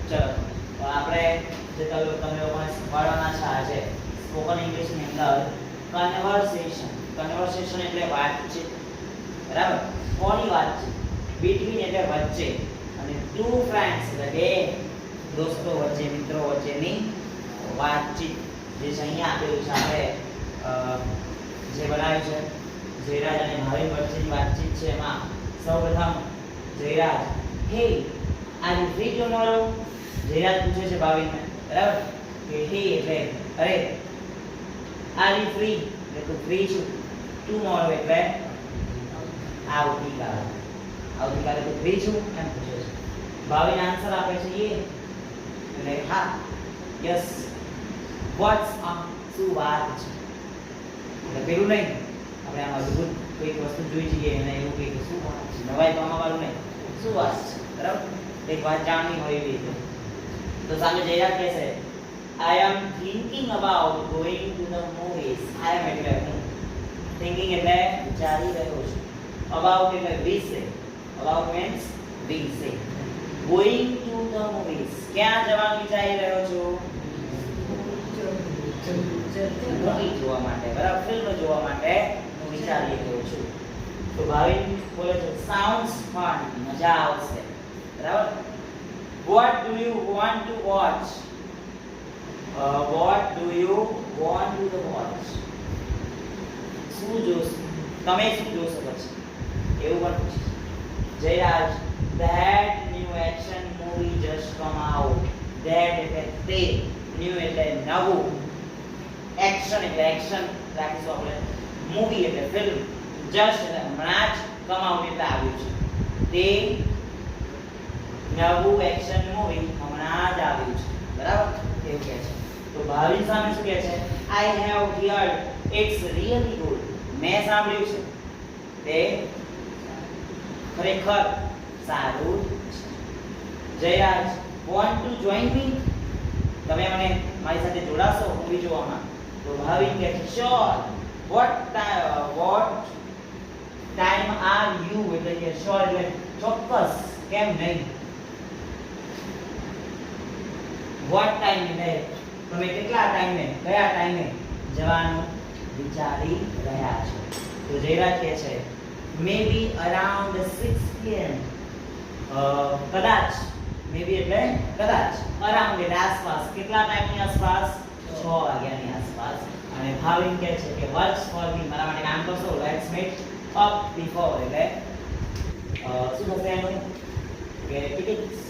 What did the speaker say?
ચલો તો આપણે જે તમે લોકોને શીખવાડવાના છે આજે સ્પોકન ઇંગ્લિશની અંદર કન્વર્સેશન એટલે વાતચીત, બરાબર? કોની વાતચીત? બિટવીન એટલે વચ્ચે, અને ટુ ફ્રેન્ડ્સ એટલે બે દોસ્તો વચ્ચે, મિત્રો વચ્ચેની વાતચીત જે છે અહીંયા આપેલું છે. આપણે જે બનાવ્યું છે જયરાજ અને ભાવિન વચ્ચેની વાતચીત છે. એમાં સૌપ્રથમ જયરાજ, હે are you free tomorrow? Jayraj પૂછે છે ભાવિનને, બરાબર? કે હે એટલે અરે, આર યુ ફ્રી એટલે તું ફ્રી છું, ટુમોરો એટલે આવતીકાલે, આવતીકાલે તું ફ્રી છું એમ પૂછે છે. ભાવિન આન્સર આપે છે યે એટલે હા, યસ. વોટ્સ અપ શું વાત છે એટલે પેલું નહીં, આપણે આમ અદ્ભુત કોઈક વસ્તુ જોઈ જઈએ અને એવું કંઈક શું વાત છે, નવાઈ પામવા વાળું નહીં, શું વાત છે, બરાબર? એક વાત જાણવી હોય એવી રીતે. તો સામે જયરાજ કહે છે I am thinking about going to the movies. I am એટલે હું, thinking એટલે વિચારી રહ્યો છું, about એટલે વિશે, about means વિશે, going to the movies ક્યાં જવાનું વિચારી રહ્યો છું? મૂવી જોવા માટે, બરાબર? ફિલ્મ જોવા માટે હું વિચારી રહ્યો છું. તો ભાવિન બોલે છે સાઉન્ડ્સ ફન, મજા આવશે, બરાબર? What do you want to watch? What do you want to watch? શું જોશો તમે? શું જોશો પછી એવું પણ પૂછે Jayraj. That new action movie just come out. That એટલે તે, new એટલે નવું, એક્શન એટલે એક્શન રાખીશું આપણે, મૂવી એટલે ફિલ્મ, જસ્ટ એટલે હમણાં જ, કમ આઉટ એટલે આવ્યું છે, તે નવું એક્શન મૂવી હમણાં જ આવ્યું છે, બરાબર? એવું કહે છે. તો ભાવિન સામે શું કહે છે? I have heard it's really good. મેં સાંભળ્યું છે તે ખરેખર સારું છે. Jayraj, want to join me? તમે મને મારી સાથે જોડાશો મૂવી જોવામાં? તો ભાવિન કહે છે sure. what time are you? એટલે કે sure એટલે ચોક્કસ, કેમ નહીં. what time એટલે તમે કેટલા ટાઈમે, કયા ટાઈમે જવાનું વિચારી રહ્યા છો? તો જયરાજ કહે છે maybe around 6 pm. કદાચ, maybe એટલે કદાચ, around એટલે આસપાસ, કેટલા ટાઈમની આસપાસ? 6 વાગ્યાની આસપાસ. અને ભાવિન કહે છે કે works for me, મારા માટે કામ કરશો? let's meet up before એટલે શું થશે એનું કે ટિકિટ્સ